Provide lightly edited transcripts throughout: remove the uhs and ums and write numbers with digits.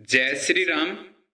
जय श्री राम।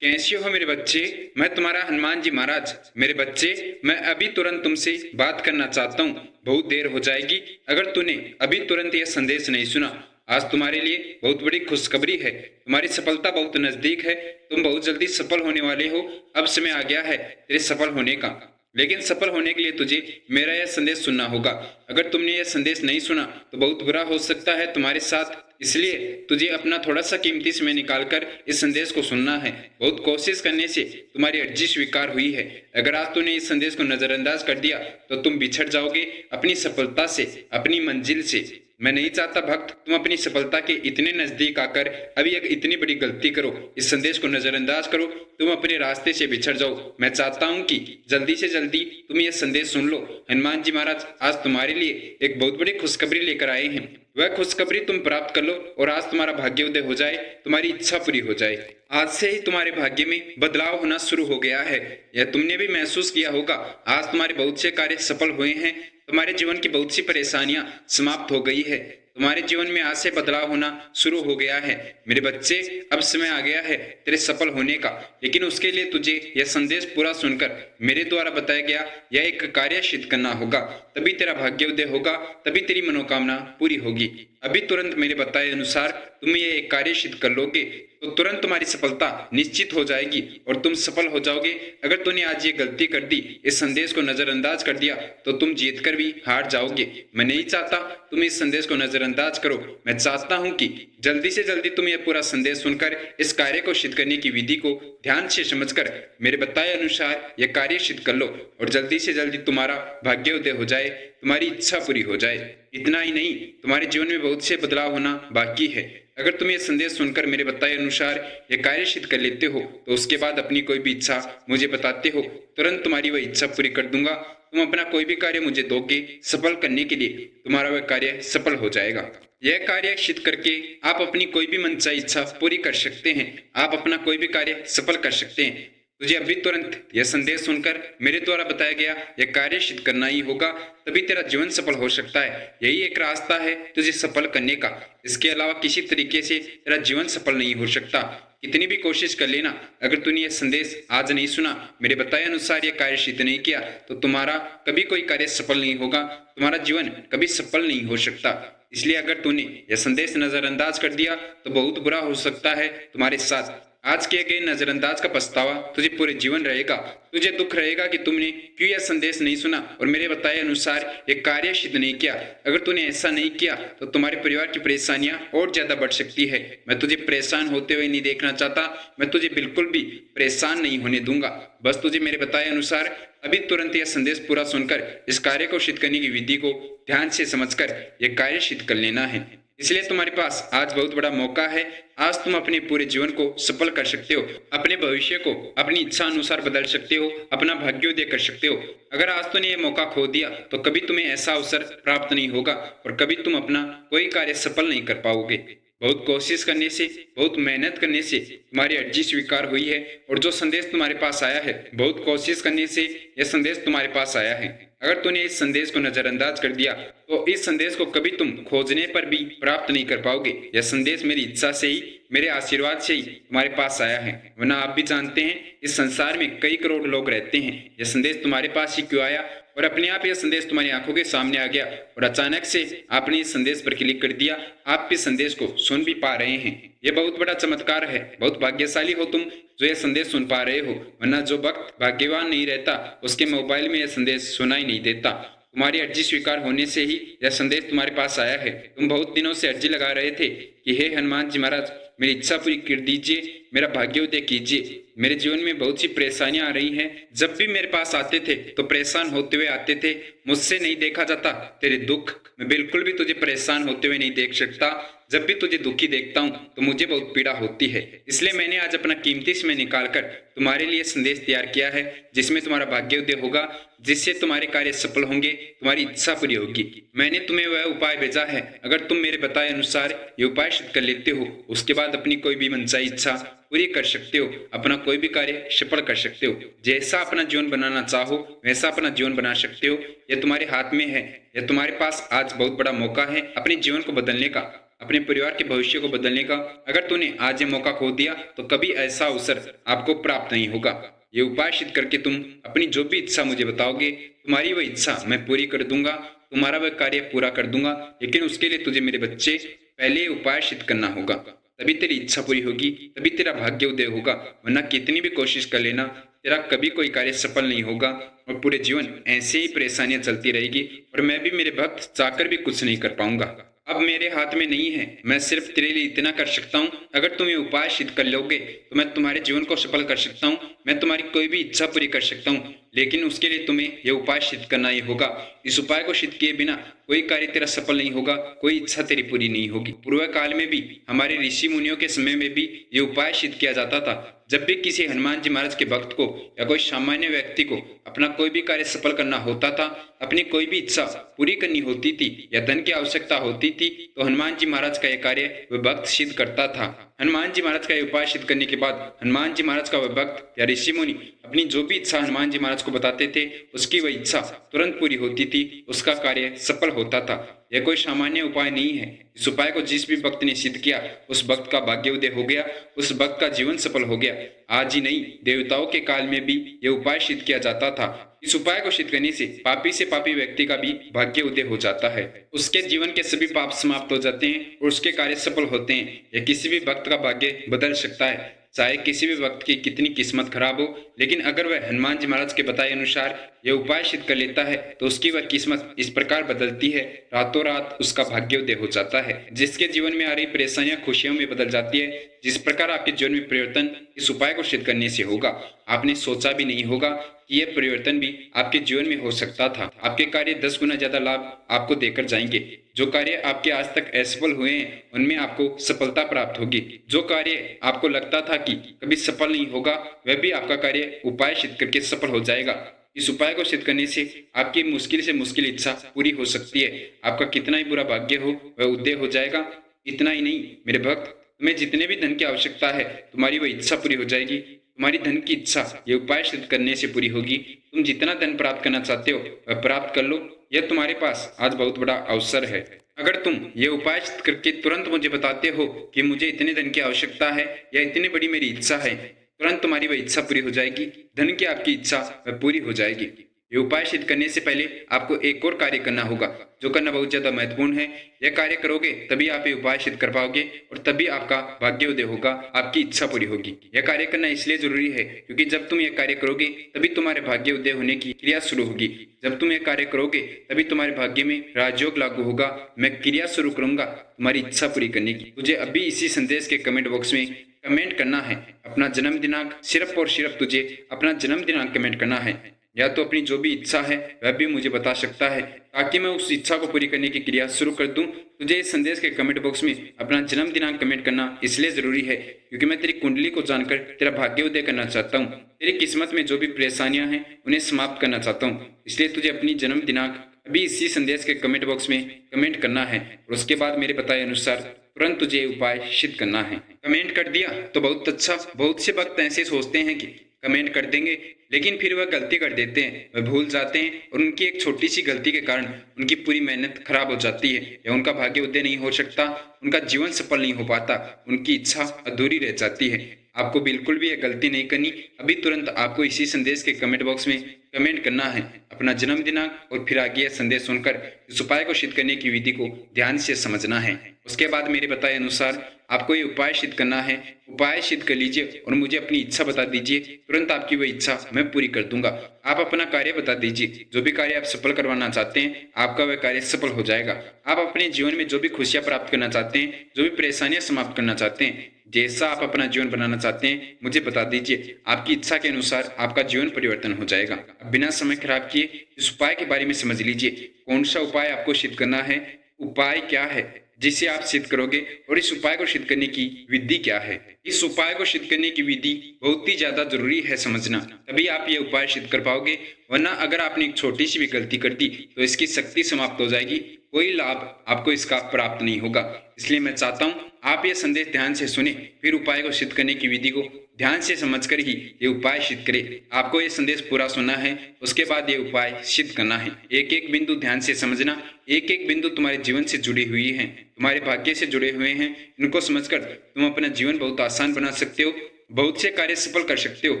कैसे हो मेरे बच्चे? मैं तुम्हारा हनुमान जी महाराज। मेरे बच्चे, मैं अभी तुरंत तुमसे बात करना चाहता हूँ। बहुत देर हो जाएगी अगर तूने अभी तुरंत यह संदेश नहीं सुना। आज तुम्हारे लिए बहुत बड़ी खुशखबरी है। तुम्हारी सफलता बहुत नजदीक है। तुम बहुत जल्दी सफल होने वाले हो। अब समय आ गया है तेरे सफल होने का। लेकिन सफल होने के लिए तुझे मेरा यह संदेश सुनना होगा। अगर तुमने यह संदेश नहीं सुना तो बहुत बुरा हो सकता है तुम्हारे साथ। इसलिए तुझे अपना थोड़ा सा कीमती समय निकालकर इस संदेश को सुनना है। बहुत कोशिश करने से तुम्हारी अर्जी स्वीकार हुई है। अगर आज तूने इस संदेश को नजरअंदाज कर दिया तो तुम बिछड़ जाओगे अपनी सफलता से, अपनी मंजिल से। मैं नहीं चाहता भक्त तुम अपनी सफलता के इतने नजदीक आकर अभी एक इतनी बड़ी गलती करो। इस संदेश को नजरअंदाज करो, तुम अपने रास्ते से बिछड़ जाओ। मैं चाहता हूँ कि जल्दी से जल्दी तुम यह संदेश सुन लो। हनुमान जी महाराज आज तुम्हारे लिए एक बहुत बड़ी खुशखबरी लेकर आए हैं। वह खुशखबरी तुम प्राप्त कर लो और आज तुम्हारा भाग्योदय हो जाए, तुम्हारी इच्छा पूरी हो जाए। आज से ही तुम्हारे भाग्य में बदलाव होना शुरू हो गया है। यह तुमने भी महसूस किया होगा। आज तुम्हारे बहुत से कार्य सफल हुए हैं। तुम्हारे जीवन की बहुत सी परेशानियां समाप्त हो गई है। तुम्हारे जीवन में आज से बदलाव होना शुरू हो गया है। मेरे बच्चे, अब समय आ गया है तेरे सफल होने का। लेकिन उसके लिए तुझे यह संदेश पूरा सुनकर मेरे द्वारा बताया गया यह एक कार्य सिद्ध करना होगा। तभी तेरा भाग्योदय होगा, तभी तेरी मनोकामना पूरी होगी। अभी तुरंत मेरे बताए अनुसार तुम ये एक कार्य सिद्ध कर लोगे तो तुरंत तुम्हारी सफलता निश्चित हो जाएगी और तुम सफल हो जाओगे। अगर तूने आज ये गलती कर दी, इस संदेश को नजरअंदाज कर दिया, तो तुम जीत कर भी हार जाओगे। मैं नहीं चाहता तुम इस संदेश को नजरअंदाज करो। मैं चाहता हूँ कि जल्दी से जल्दी तुम यह पूरा संदेश सुनकर इस कार्य को सिद्ध करने की विधि को ध्यान से समझकर मेरे बताए अनुसार यह कार्य सिद्ध कर लो और जल्दी से जल्दी तुम्हारा भाग्योदय हो जाए, तुम्हारी इच्छा पूरी हो जाए। इतना ही नहीं, तुम्हारे जीवन में बहुत से बदलाव होना बाकी है। अगर तुम ये संदेश सुनकर मेरे बताए अनुसार ये कार्य सिद्ध कर लेते हो तो उसके बाद अपनी कोई भी इच्छा मुझे बताते हो, तुरंत तुम्हारी वह इच्छा पूरी कर दूंगा। तुम अपना कोई भी कार्य मुझे दोगे, सफल करने के लिए तुम्हारा वह कार्य सफल हो जाएगा। यह कार्य सिद्ध करके आप अपनी कोई भी मनचाही इच्छा पूरी कर सकते हैं। आप अपना कोई भी कार्य सफल कर सकते हैं। तुझे अभी तुरंत यह संदेश सुनकर मेरे द्वारा बताया गया यह कार्य सिद्ध करना ही होगा, तभी तेरा जीवन सफल हो सकता है। यही एक रास्ता है तुझे सफल करने का। इसके अलावा किसी तरीके से तेरा जीवन सफल नहीं हो सकता। कितनी भी कोशिश कर लेना, अगर तूने यह संदेश आज नहीं सुना, मेरे बताए अनुसार यह कार्य सिद्ध नहीं किया, तो तुम्हारा कभी कोई कार्य सफल नहीं होगा। तुम्हारा जीवन कभी सफल नहीं हो सकता। इसलिए अगर तूने यह संदेश नजरअंदाज कर दिया तो बहुत बुरा हो सकता है तुम्हारे साथ। आज किए गए नजरअंदाज का पछतावा तुझे पूरे जीवन रहेगा। तुझे दुख रहेगा कि तुमने क्यों यह संदेश नहीं सुना और मेरे बताए अनुसार एक कार्य सिद्ध नहीं किया। अगर तूने ऐसा नहीं किया तो तुम्हारे परिवार की परेशानियां और ज्यादा बढ़ सकती है। मैं तुझे परेशान होते हुए नहीं देखना चाहता। मैं तुझे बिल्कुल भी परेशान नहीं होने दूंगा। बस तुझे मेरे बताए अनुसार अभी तुरंत यह संदेश पूरा सुनकर इस कार्य को सिद्ध करने की विधि को ध्यान से समझकर यह कार्य सिद्ध कर लेना है। इसलिए तुम्हारे पास आज बहुत बड़ा मौका है। आज तुम अपने पूरे जीवन को सफल कर सकते हो, अपने भविष्य को अपनी इच्छा अनुसार बदल सकते हो, अपना भाग्योदय कर सकते हो। अगर आज तुमने ये मौका खो दिया तो कभी तुम्हें ऐसा अवसर प्राप्त नहीं होगा और कभी तुम अपना कोई कार्य सफल नहीं कर पाओगे। बहुत कोशिश करने से, बहुत मेहनत करने से तुम्हारी अर्जी स्वीकार हुई है और जो संदेश तुम्हारे पास आया है, बहुत कोशिश करने से यह संदेश तुम्हारे पास आया है। अगर तूने इस संदेश को नजरअंदाज कर दिया तो इस संदेश को कभी तुम खोजने पर भी प्राप्त नहीं कर पाओगे। यह संदेश मेरी इच्छा से ही, मेरे आशीर्वाद से ही तुम्हारे पास आया है। वरना आप भी जानते हैं इस संसार में कई करोड़ लोग रहते हैं। यह संदेश तुम्हारे पास ही क्यों आया और अपने आप यह संदेश तुम्हारी आंखों के सामने आ गया और अचानक से आपने इस संदेश पर क्लिक कर दिया। आप इस संदेश को सुन भी पा रहे हैं। यह बहुत बड़ा चमत्कार है। बहुत भाग्यशाली हो तुम जो यह संदेश सुन पा रहे हो। वरना जो भक्त भाग्यवान नहीं रहता उसके मोबाइल में यह संदेश सुनाई नहीं देता। तुम्हारी अर्जी स्वीकार होने से ही यह संदेश तुम्हारे पास आया है। तुम बहुत दिनों से अर्जी लगा रहे थे कि हे हनुमान जी महाराज, मेरी इच्छा पूरी कर दीजिए, मेरा भाग्योदय कीजिए। मेरे जीवन में बहुत सी परेशानियां आ रही हैं। जब भी मेरे पास आते थे तो परेशान होते हुए आते थे। मुझसे नहीं देखा जाता तेरे दुख। मैं बिल्कुल भी तुझे परेशान होते हुए नहीं देख सकता। जब भी तुझे दुखी देखता हूँ तो मुझे बहुत पीड़ा होती है। इसलिए मैंने आज अपना कीमती समय निकालकर तुम्हारे लिए संदेश तैयार किया है, जिसमें तुम्हारा भाग्योदय होगा, जिससे तुम्हारे कार्य सफल होंगे, तुम्हारी इच्छा पूरी होगी। मैंने तुम्हें वह उपाय भेजा है। अगर तुम मेरे बताए अनुसार ये उपाय सिद्ध कर लेते हो, उसके बाद अपनी कोई भी मनचाही इच्छा पूरी कर सकते हो, अपना कोई भी कार्य सफल कर सकते हो। जैसा अपना जीवन बनाना चाहो वैसा अपना जीवन बना सकते हो। यह तुम्हारे हाथ में है। यह तुम्हारे पास आज बहुत बड़ा मौका है अपने जीवन को बदलने का। अपने परिवार के भविष्य को बदलने का। अगर तूने आज ये मौका खो दिया तो कभी ऐसा अवसर आपको प्राप्त नहीं होगा। ये उपाय सिद्ध करके तुम अपनी जो भी इच्छा मुझे बताओगे, तुम्हारी वह इच्छा मैं पूरी कर दूंगा, तुम्हारा वह कार्य पूरा कर दूंगा। लेकिन उसके लिए तुझे मेरे बच्चे पहले ये उपाय सिद्ध करना होगा, तभी तेरी इच्छा पूरी होगी, तभी तेरा भाग्य उदय होगा। वरना कितनी भी कोशिश कर लेना, तेरा कभी कोई कार्य सफल नहीं होगा और पूरे जीवन ऐसे ही परेशानियां चलती रहेगी और मैं भी मेरे भक्त चाहकर भी कुछ नहीं कर पाऊंगा। अब मेरे हाथ में नहीं है, मैं सिर्फ तेरे लिए इतना कर सकता हूँ। अगर तुम ये उपाय सिद्ध कर लोगे तो मैं तुम्हारे जीवन को सफल कर सकता हूँ, मैं तुम्हारी कोई भी इच्छा पूरी कर सकता हूँ। लेकिन उसके लिए तुम्हें यह उपाय सिद्ध करना ही होगा। इस उपाय को सिद्ध किए बिना कोई कार्य तेरा सफल नहीं होगा, कोई इच्छा तेरी पूरी नहीं होगी। पूर्व काल में भी, हमारे ऋषि मुनियों के समय में भी ये उपाय सिद्ध किया जाता था। जब भी किसी हनुमान जी महाराज के भक्त को या कोई सामान्य व्यक्ति को अपना कोई भी कार्य सफल करना होता था, अपनी कोई भी इच्छा पूरी करनी होती थी या धन की आवश्यकता होती थी, तो हनुमान जी महाराज का यह कार्य वह भक्त सिद्ध करता था। हनुमान जी महाराज का यह उपाय सिद्ध करने के बाद हनुमान जी महाराज का वह भक्त या ऋषि मुनि अपनी जो भी इच्छा हनुमान जी महाराज को बताते थे, उसकी वह इच्छा तुरंत पूरी होती थी, उसका कार्य सफल होता था। यह कोई सामान्य उपाय नहीं है। इस उपाय को जिस भी भक्त ने सिद्ध किया, उस भक्त का भाग्य उदय हो गया, उस भक्त का जीवन सफल हो गया। आज ही नहीं, देवताओं के काल में भी यह उपाय सिद्ध किया जाता था। इस उपाय को सिद्ध करने से पापी व्यक्ति का भी भाग्य उदय हो जाता है, उसके जीवन के सभी पाप समाप्त हो जाते हैं और उसके कार्य सफल होते हैं। यह किसी भी भक्त का भाग्य बदल सकता है, चाहे किसी भी वक्त की कितनी किस्मत खराब हो। लेकिन अगर वह हनुमान जी महाराज के बताए अनुसार यह उपाय सिद्ध कर लेता है तो उसकी वह किस्मत इस प्रकार बदलती है, रातों रात उसका भाग्योदय हो जाता है। जिसके जीवन में आ रही परेशानियां खुशियों में बदल जाती है। जिस प्रकार आपके जीवन में परिवर्तन इस उपाय को सिद्ध करने से होगा, आपने सोचा भी नहीं होगा कि यह परिवर्तन भी आपके जीवन में हो सकता था। आपके कार्य 10 गुना ज्यादा लाभ आपको देकर जाएंगे। जो कार्य आपके आज तक असफल हुए हैं, उनमें आपको सफलता प्राप्त होगी। जो कार्य आपको लगता था कि कभी सफल नहीं होगा, वह भी आपका कार्य उपाय सिद्ध करके सफल हो जाएगा। इस उपाय को सिद्ध करने से आपकी मुश्किल से मुश्किल इच्छा पूरी हो सकती है। आपका कितना ही बुरा भाग्य हो, वह उदय हो जाएगा। इतना ही नहीं मेरे भक्त, तुम्हें जितने भी धन की आवश्यकता है, तुम्हारी वह इच्छा पूरी हो जाएगी। तुम्हारी धन की इच्छा ये उपाय सिद्ध करने से पूरी होगी। तुम जितना धन प्राप्त करना चाहते हो वह प्राप्त कर लो। यह तुम्हारे पास आज बहुत बड़ा अवसर है। अगर तुम ये उपाय सिद्ध करके तुरंत मुझे बताते हो कि मुझे इतने धन की आवश्यकता है या इतनी बड़ी मेरी इच्छा है, तुरंत तुम्हारी वह इच्छा पूरी हो जाएगी। धन की आपकी इच्छा वह पूरी हो जाएगी। ये उपाय सिद्ध करने से पहले आपको एक और कार्य करना होगा, जो करना बहुत ज्यादा महत्वपूर्ण है। यह कार्य करोगे तभी आप ये उपाय सिद्ध कर पाओगे और तभी आपका भाग्योदय होगा, आपकी इच्छा पूरी होगी। यह कार्य करना इसलिए जरूरी है क्योंकि जब तुम यह कार्य करोगे तभी तुम्हारे भाग्य उदय होने की क्रिया शुरू होगी। जब तुम यह कार्य करोगे तभी तुम्हारे भाग्य में राजयोग लागू होगा। मैं क्रिया शुरू करूंगा तुम्हारी इच्छा पूरी करने की। तुझे अभी इसी संदेश के कमेंट बॉक्स में कमेंट करना है अपना जन्म दिनांक। सिर्फ और सिर्फ तुझे अपना जन्म दिनांक कमेंट करना है, या तो अपनी जो भी इच्छा है वह भी मुझे बता सकता है, ताकि मैं उस इच्छा को पूरी करने की क्रिया शुरू कर दूं। तुझे इस संदेश के कमेंट बॉक्स में अपना जन्म दिनांक कमेंट करना इसलिए जरूरी है क्योंकि मैं तेरी कुंडली को जानकर तेरा भाग्योदय करना चाहता हूँ। तेरी किस्मत में जो भी परेशानियां हैं उन्हें समाप्त करना चाहता हूँ। इसलिए तुझे अपनी जन्म दिनांक अभी इसी संदेश के कमेंट बॉक्स में कमेंट करना है और उसके बाद मेरे बताए अनुसार तुरंत तुझे उपाय सिद्ध करना है। कमेंट कर दिया तो बहुत अच्छा। बहुत से भक्त ऐसे सोचते हैं कि कमेंट कर देंगे, लेकिन फिर वह गलती कर देते हैं, वह भूल जाते हैं और उनकी एक छोटी सी गलती के कारण उनकी पूरी मेहनत खराब हो जाती है या उनका भाग्य उदय नहीं हो सकता, उनका जीवन सफल नहीं हो पाता, उनकी इच्छा अधूरी रह जाती है। आपको बिल्कुल भी यह गलती नहीं करनी। अभी तुरंत आपको इसी संदेश के कमेंट बॉक्स में कमेंट करना है अपना जन्म दिनांक और फिर आगे यह संदेश सुनकर इस उपाय को सिद्ध करने की विधि को ध्यान से समझना है। उसके बाद मेरे बताए अनुसार आपको ये उपाय सिद्ध करना है। उपाय सिद्ध कर लीजिए और मुझे अपनी इच्छा बता दीजिए, तुरंत आपकी वह इच्छा मैं पूरी कर दूंगा। आप अपना कार्य बता दीजिए, जो भी कार्य आप सफल करवाना चाहते हैं आपका वह कार्य सफल हो जाएगा। आप अपने जीवन में जो भी खुशियां प्राप्त करना चाहते हैं, जो भी परेशानियां समाप्त करना चाहते हैं, जैसा आप अपना जीवन बनाना चाहते हैं मुझे बता दीजिए। आपकी इच्छा के अनुसार आपका जीवन परिवर्तन हो जाएगा। अब बिना समय खराब किए इस उपाय के बारे में समझ लीजिए। कौन सा उपाय आपको सिद्ध करना है, उपाय क्या है जिसे आप सिद्ध करोगे और इस उपाय को सिद्ध करने की विधि क्या है। इस उपाय को सिद्ध करने की विधि बहुत ही ज्यादा जरूरी है समझना, तभी आप ये उपाय सिद्ध कर पाओगे। वरना अगर आपने एक छोटी सी भी गलती कर दी तो इसकी शक्ति समाप्त हो जाएगी, कोई लाभ आपको इसका प्राप्त नहीं होगा। इसलिए मैं चाहता हूँ आप ये संदेश ध्यान से सुने, फिर उपाय को सिद्ध करने की विधि को ध्यान से समझकर ही ये उपाय सिद्ध करें। आपको ये संदेश पूरा सुनना है, उसके बाद ये उपाय सिद्ध करना है। एक एक बिंदु ध्यान से समझना, एक एक बिंदु तुम्हारे जीवन से जुड़ी हुई है, तुम्हारे भाग्य से जुड़े हुए हैं। इनको समझकर तुम अपना जीवन बहुत आसान बना सकते हो, बहुत से कार्य सफल कर सकते हो।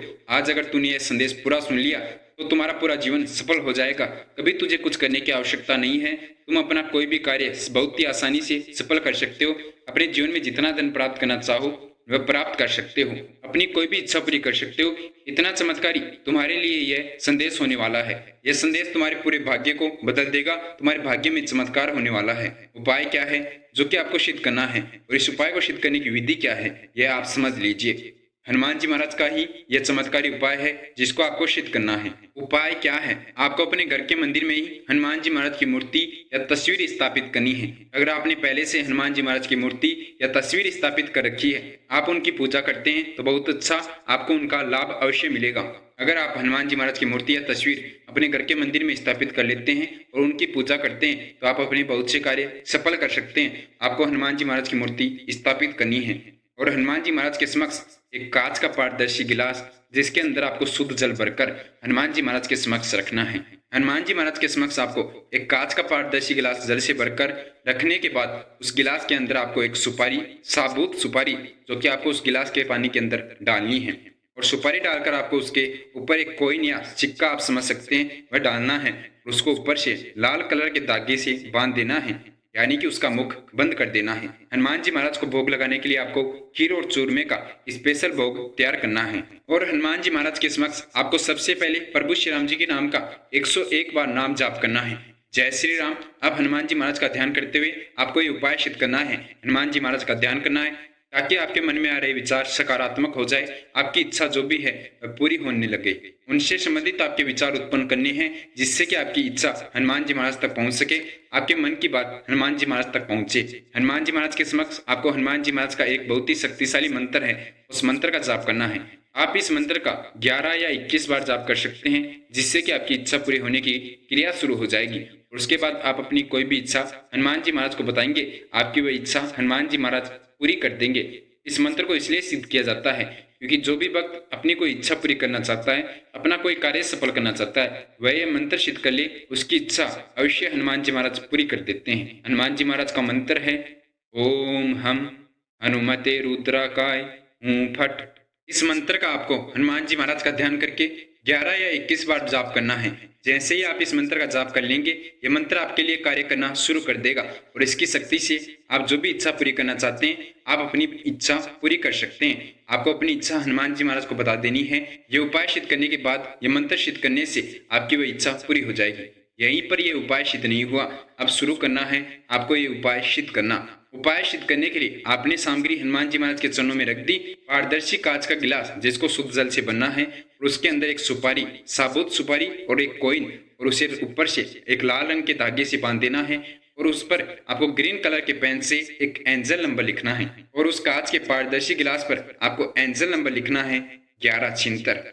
आज अगर तूने यह संदेश पूरा सुन लिया तो तुम्हारा पूरा जीवन सफल हो जाएगा। कभी तुझे कुछ करने की आवश्यकता नहीं है, तुम अपना कोई भी कार्य बहुत ही आसानी से सफल कर सकते हो। अपने जीवन में जितना धन प्राप्त करना चाहो वह प्राप्त कर सकते हो, अपनी कोई भी इच्छा पूरी कर सकते हो। इतना चमत्कारी तुम्हारे लिए यह संदेश होने वाला है। यह संदेश तुम्हारे पूरे भाग्य को बदल देगा, तुम्हारे भाग्य में चमत्कार होने वाला है। उपाय क्या है जो कि आपको सिद्ध करना है, और इस उपाय को सिद्ध करने की विधि क्या है यह आप समझ लीजिए। हनुमान जी महाराज का ही यह चमत्कारी उपाय है जिसको आपको सिद्ध करना है। उपाय क्या है, आपको अपने घर के मंदिर में ही हनुमान जी महाराज की मूर्ति या तस्वीर स्थापित करनी है। अगर आपने पहले से हनुमान जी महाराज की मूर्ति या तस्वीर स्थापित कर रखी है, आप उनकी पूजा करते हैं तो बहुत अच्छा आपको उनका लाभ अवश्य मिलेगा। अगर आप हनुमान जी महाराज की मूर्ति या तस्वीर अपने घर के मंदिर में स्थापित कर लेते हैं और उनकी पूजा करते हैं तो आप अपने बहुत से कार्य सफल कर सकते हैं। आपको हनुमान जी महाराज की मूर्ति स्थापित करनी है और हनुमान जी महाराज के समक्ष एक कांच का पारदर्शी गिलास जिसके अंदर आपको शुद्ध जल भरकर हनुमान जी महाराज के समक्ष रखना है। हनुमान जी महाराज के समक्ष आपको एक कांच का पारदर्शी गिलास जल से भरकर रखने के बाद उस गिलास के अंदर आपको एक सुपारी, साबुत सुपारी जो कि आपको उस गिलास के पानी के अंदर डालनी है, और सुपारी डालकर आपको उसके ऊपर एक कॉइन या सिक्का आप समझ सकते हैं वह डालना है। उसको ऊपर से लाल कलर के धागे से बांध देना है, यानी कि उसका मुख बंद कर देना है। हनुमान जी महाराज को भोग लगाने के लिए आपको खीर और चूरमे का स्पेशल भोग तैयार करना है, और हनुमान जी महाराज के समक्ष आपको सबसे पहले प्रभु श्री राम जी के नाम का 101 बार नाम जाप करना है। जय श्री राम। अब हनुमान जी महाराज का ध्यान करते हुए आपको ये उपाय सिद्ध करना है। हनुमान जी महाराज का ध्यान करना है ताकि आपके मन में आ रहे विचार सकारात्मक हो जाए, आपकी इच्छा जो भी है वह पूरी होने लगे। उनसे संबंधित आपके विचार उत्पन्न करने हैं जिससे कि आपकी इच्छा हनुमान जी महाराज तक पहुंच सके, आपके मन की बात हनुमान जी महाराज तक पहुंचे। हनुमान जी महाराज के समक्ष आपको हनुमान जी महाराज का एक बहुत ही शक्तिशाली मंत्र है, उस मंत्र का जाप करना है। आप इस मंत्र का 11 या 21 बार जाप कर सकते हैं जिससे कि आपकी इच्छा पूरी होने की क्रिया शुरू हो जाएगी। और उसके बाद आप अपनी कोई भी इच्छा हनुमान जी महाराज को बताएंगे, आपकी वह इच्छा हनुमान जी महाराज पूरी कर देंगे। इस मंत्र को इसलिए सिद्ध किया जाता है क्योंकि जो भी भक्त अपनी कोई इच्छा पूरी करना चाहता है, अपना कोई कार्य सफल करना चाहता है, वह ये मंत्र सिद्ध कर ले, उसकी इच्छा अवश्य हनुमान जी महाराज पूरी कर देते हैं। हनुमान जी महाराज का मंत्र है ओम हम हनुमते रुद्राकाय हूं फट। इस मंत्र का आपको हनुमान जी महाराज का ध्यान करके 11 या 21 बार जाप करना है। जैसे ही आप इस मंत्र का जाप कर लेंगे, ये मंत्र आपके लिए कार्य करना शुरू कर देगा और इसकी शक्ति से आप जो भी इच्छा पूरी करना चाहते हैं आप अपनी इच्छा पूरी कर सकते हैं। आपको अपनी इच्छा हनुमान जी महाराज को बता देनी है। ये उपाय सिद्ध करने के बाद ये मंत्र सिद्ध करने से आपकी वह इच्छा पूरी हो जाएगी। यहीं पर यह उपाय सिद्ध नहीं हुआ, अब शुरू करना है आपको ये उपाय सिद्ध करना। उपाय सिद्ध करने के लिए आपने सामग्री हनुमान जी महाराज के चरणों में रख दी। पारदर्शी कांच का गिलास जिसको शुद्ध जल से बनना है, और उसके अंदर एक सुपारी, साबुत सुपारी और एक कॉइन, और उसे ऊपर से एक लाल रंग के धागे से बांध देना है, और उस पर आपको ग्रीन कलर के पेन से एक एंजल नंबर लिखना है, और उस कांच के पारदर्शी गिलास पर आपको एंजल नंबर लिखना है 1176।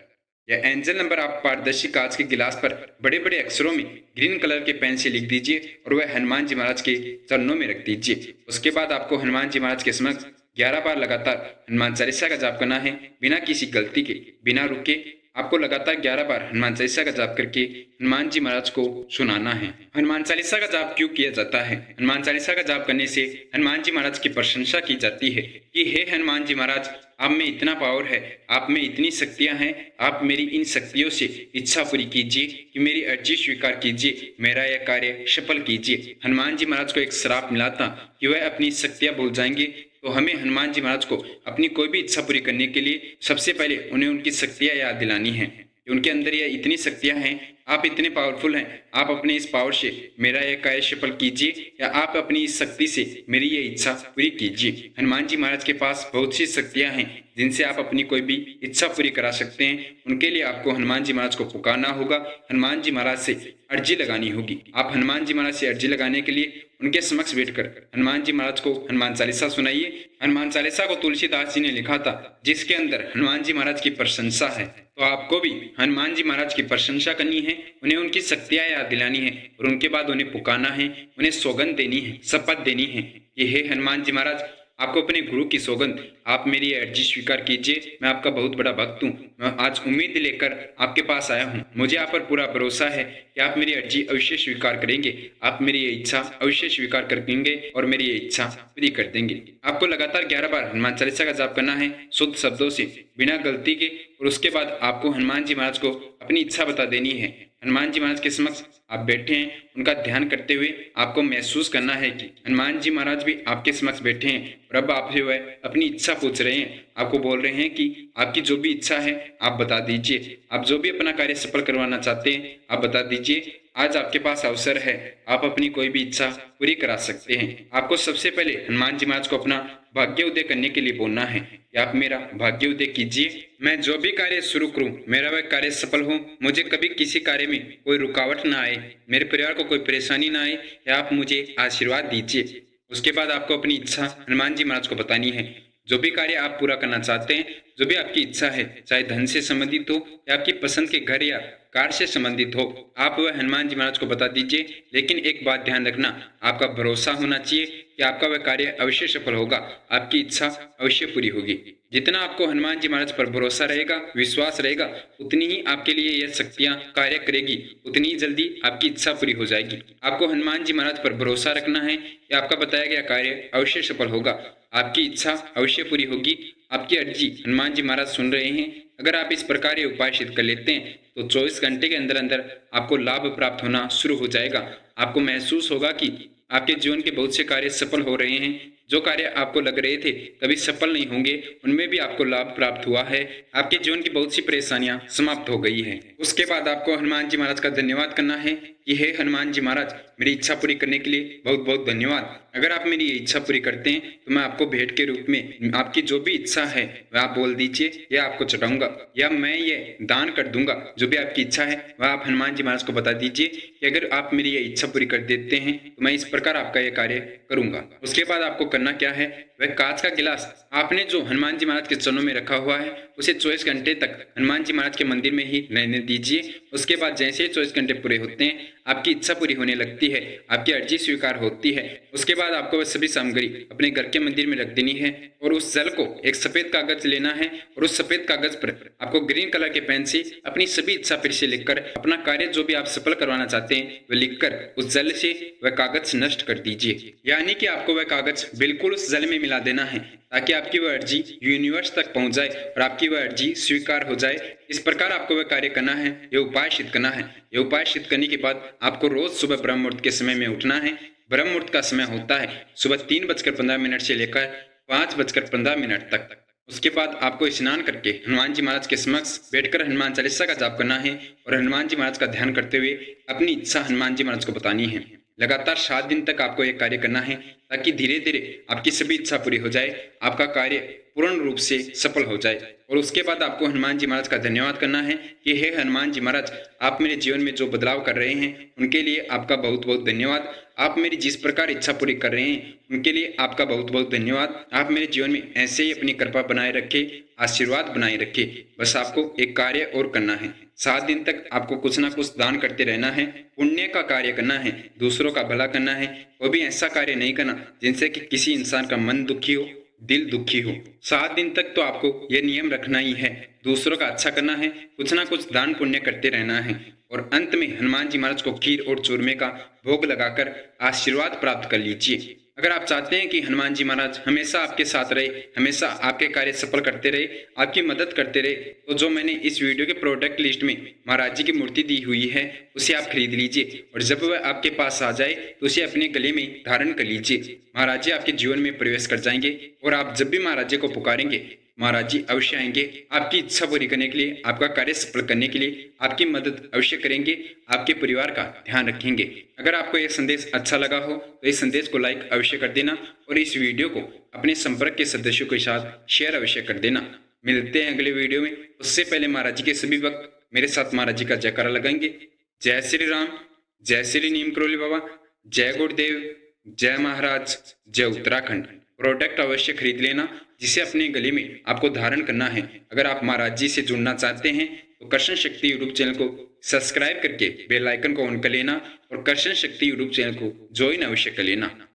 यह एंजल नंबर आप पारदर्शी कांच के गिलास पर बड़े बड़े अक्षरों में ग्रीन कलर के पेन से लिख दीजिए और वह हनुमान जी महाराज के चरणों में रख दीजिए। उसके बाद आपको हनुमान जी महाराज के समक्ष 11 बार लगातार हनुमान चालीसा का जाप करना है, बिना किसी गलती के, बिना रुके। आपको लगातार 11 बार हनुमान चालीसा का जाप करके हनुमान जी महाराज को सुनाना है। हनुमान चालीसा का जाप क्यों किया जाता है? हनुमान चालीसा का जाप करने से हनुमान जी महाराज की प्रशंसा की जाती है कि हे हनुमान जी महाराज, आप में इतना पावर है, आप में इतनी शक्तियां हैं, आप मेरी इन शक्तियों से इच्छा पूरी कीजिए कि मेरी अर्जी स्वीकार कीजिए, मेरा यह कार्य सफल कीजिए। हनुमान जी महाराज को एक श्राप मिला था कि वह अपनी शक्तियां भूल जाएंगे, तो हमें हनुमान जी महाराज को अपनी कोई भी इच्छा पूरी करने के लिए सबसे पहले उन्हें उनकी शक्तियां याद दिलानी है। कि उनके अंदर ये इतनी शक्तियां हैं, आप इतने पावरफुल हैं, आप अपने इस पावर से मेरा यह कार्य सफल कीजिए या आप अपनी इस शक्ति से मेरी ये इच्छा पूरी कीजिए। हनुमान जी महाराज के पास बहुत सी शक्तियां हैं जिनसे आप अपनी कोई भी इच्छा पूरी करा सकते हैं। उनके लिए आपको हनुमान जी महाराज को पुकारना होगा, हनुमान जी महाराज से अर्जी लगानी होगी। आप हनुमान जी महाराज से अर्जी लगाने के लिए उनके समक्ष बैठकर हनुमान जी महाराज को हनुमान चालीसा सुनाइए। हनुमान चालीसा को तुलसीदास जी ने लिखा था, जिसके अंदर हनुमान जी महाराज की प्रशंसा है। तो आपको भी हनुमान जी महाराज की प्रशंसा करनी है, उन्हें उनकी शक्तियां याद दिलानी है और उनके बाद उन्हें पुकारना है, उन्हें सौगंध देनी है, शपथ देनी है। ये है हनुमान जी महाराज, आपको अपने गुरु की सौगंध, आप मेरी अर्जी स्वीकार कीजिए। मैं आपका बहुत बड़ा भक्त हूँ, मैं आज उम्मीद लेकर आपके पास आया हूँ। मुझे आप पर पूरा भरोसा है कि आप मेरी अर्जी अवश्य स्वीकार करेंगे, आप मेरी ये इच्छा अवश्य स्वीकार कर देंगे और मेरी ये इच्छा पूरी कर देंगे। आपको लगातार 11 बार हनुमान चालीसा का जाप करना है, शुद्ध शब्दों से, बिना गलती के। और उसके बाद आपको हनुमान जी महाराज को अपनी इच्छा बता देनी है। हनुमान जी महाराज के समक्ष आप बैठे हैं, उनका ध्यान करते हुए आपको महसूस करना है कि हनुमान जी महाराज भी आपके समक्ष बैठे हैं और अब आपसे वह अपनी इच्छा पूछ रहे हैं। आपको बोल रहे हैं कि आपकी जो भी इच्छा है आप बता दीजिए, आप जो भी अपना कार्य सफल करवाना चाहते हैं आप बता दीजिए। आज आपके पास अवसर है, आप अपनी कोई भी इच्छा पूरी करा सकते हैं। आपको सबसे पहले हनुमान जी महाराज को अपना भाग्य उदय करने के लिए बोलना है कि आप मेरा भाग्य उदय कीजिए। मैं जो भी कार्य शुरू करूं मेरा वह कार्य सफल हो, मुझे कभी किसी कार्य में कोई रुकावट ना आए, मेरे परिवार को कोई परेशानी ना आए, या आप मुझे आशीर्वाद दीजिए। उसके बाद आपको अपनी इच्छा हनुमान जी महाराज को बतानी है। जो भी कार्य आप पूरा करना चाहते हैं, जो भी आपकी इच्छा है, चाहे धन से संबंधित हो या आपकी पसंद के घर या कार से संबंधित हो, आप वह हनुमान जी महाराज को बता दीजिए। लेकिन एक बात ध्यान रखना, आपका भरोसा होना चाहिए कि आपका वह कार्य अवश्य सफल होगा, आपकी इच्छा अवश्य पूरी होगी। जितना आपको हनुमान जी महाराज पर भरोसा रहेगा, विश्वास रहेगा, उतनी ही आपके लिए यह शक्तियां कार्य करेगी, उतनी ही जल्दी आपकी इच्छा पूरी हो जाएगी। आपको हनुमान जी महाराज पर भरोसा रखना है कि आपका बताया गया कार्य अवश्य सफल होगा, आपकी इच्छा अवश्य पूरी होगी। आपकी अर्जी हनुमान जी महाराज सुन रहे हैं। अगर आप इस प्रकार ये उपाय सिद्ध कर लेते हैं तो 24 घंटे के अंदर अंदर आपको लाभ प्राप्त होना शुरू हो जाएगा। आपको महसूस होगा कि आपके जीवन के बहुत से कार्य सफल हो रहे हैं। जो कार्य आपको लग रहे थे कभी सफल नहीं होंगे, उनमें भी आपको लाभ प्राप्त हुआ है। आपके जीवन की बहुत सी परेशानियां समाप्त हो गई हैं। उसके बाद आपको हनुमान जी महाराज का धन्यवाद करना है कि हे हनुमान जी महाराज, मेरी इच्छा पूरी करने के लिए बहुत बहुत धन्यवाद। अगर आप मेरी ये इच्छा पूरी करते हैं तो मैं आपको भेंट के रूप में आपकी जो भी इच्छा है वह आप बोल दीजिए, या आपको चढ़ाऊंगा, या मैं ये दान कर दूंगा। जो भी आपकी इच्छा है वह आप हनुमान जी महाराज को बता दीजिए कि अगर आप मेरी ये इच्छा पूरी कर देते हैं तो मैं इस प्रकार आपका यह कार्य करूंगा। उसके बाद आपको करना क्या है, वह कांच का गिलास आपने जो हनुमान जी महाराज के चरणों में रखा हुआ है उसे 24 घंटे तक हनुमान जी महाराज के मंदिर में ही रहने दीजिए। उसके बाद जैसे ही 24 घंटे पूरे होते हैं आपकी इच्छा पूरी होने लगती है, आपकी अर्जी स्वीकार होती है। उसके बाद आपको वह सभी सामग्री अपने घर के मंदिर में रख देनी है और उस जल को एक सफेद कागज लेना है और उस सफेद कागज पर आपको ग्रीन कलर के पेन से अपनी सभी इच्छा फिर से लिखकर अपना कार्य जो भी आप सफल करवाना चाहते हैं वह लिखकर उस जल से वह कागज नष्ट कर दीजिए। यानी कि आपको वह कागज बिल्कुल उस जल में मिला देना है ताकि आपकी वह अर्जी यूनिवर्स तक पहुंच जाए और आपकी वह अर्जी स्वीकार हो जाए। इस प्रकार आपको वह कार्य करना है, ये उपाय सिद्ध करना है। ये उपाय सिद्ध करने के बाद आपको रोज सुबह ब्रह्म मुहूर्त के समय में उठना है। ब्रह्म मुहूर्त का समय होता है सुबह 3:15 से लेकर 5:15 तक। उसके बाद आपको स्नान करके हनुमान जी महाराज के समक्ष बैठकर हनुमान चालीसा का जाप करना है और हनुमान जी महाराज का ध्यान करते हुए अपनी इच्छा हनुमान जी महाराज को बतानी है। लगातार 7 दिन तक आपको यह कार्य करना है ताकि धीरे धीरे आपकी सभी इच्छा पूरी हो जाए, आपका कार्य पूर्ण रूप से सफल हो जाए। और उसके बाद आपको हनुमान जी महाराज का धन्यवाद करना है कि हे हनुमान जी महाराज, आप मेरे जीवन में जो बदलाव कर रहे हैं उनके लिए आपका बहुत बहुत धन्यवाद। आप मेरी जिस प्रकार इच्छा पूरी कर रहे हैं उनके लिए आपका बहुत बहुत धन्यवाद। आप मेरे जीवन में ऐसे ही अपनी कृपा बनाए रखे, आशीर्वाद बनाए रखे। बस आपको एक कार्य और करना है, 7 दिन तक आपको कुछ ना कुछ दान करते रहना है, पुण्य का कार्य करना है, दूसरों का भला करना है। वो भी ऐसा कार्य नहीं करना जिनसे कि किसी इंसान का मन दुखी हो, दिल दुखी हो। 7 दिन तक तो आपको यह नियम रखना ही है, दूसरों का अच्छा करना है, कुछ ना कुछ दान पुण्य करते रहना है। और अंत में हनुमान जी महाराज को खीर और चूरमे का भोग लगाकर आशीर्वाद प्राप्त कर लीजिए। अगर आप चाहते हैं कि हनुमान जी महाराज हमेशा आपके साथ रहे, हमेशा आपके कार्य सफल करते रहे, आपकी मदद करते रहे, तो जो मैंने इस वीडियो के प्रोडक्ट लिस्ट में महाराज जी की मूर्ति दी हुई है उसे आप खरीद लीजिए और जब वह आपके पास आ जाए तो उसे अपने गले में धारण कर लीजिए। महाराज जी आपके जीवन में प्रवेश कर जाएंगे और आप जब भी महाराज जी को पुकारेंगे महाराज जी अवश्य आएंगे आपकी इच्छा पूरी करने के लिए, आपका कार्य सफल करने के लिए आपकी मदद अवश्य करेंगे, आपके परिवार का ध्यान रखेंगे। अगर आपको यह संदेश अच्छा लगा हो तो इस संदेश को लाइक अवश्य कर देना और इस वीडियो को अपने संपर्क के सदस्यों के साथ शेयर अवश्य कर देना। मिलते हैं अगले वीडियो में, उससे पहले महाराज जी के सभी भक्त मेरे साथ महाराज जी का जयकारा लगाएंगे। जय श्री राम, जय श्री नीम करोली बाबा, जय गुरुदेव, जय महाराज, जय उत्तराखंड। प्रोडक्ट अवश्य खरीद लेना जिसे अपने गले में आपको धारण करना है। अगर आप महाराज जी से जुड़ना चाहते हैं तो कर्षण शक्ति यूट्यूब चैनल को सब्सक्राइब करके बेल आइकन को ऑन कर लेना और कर्षण शक्ति यूट्यूब चैनल को ज्वाइन अवश्य कर लेना।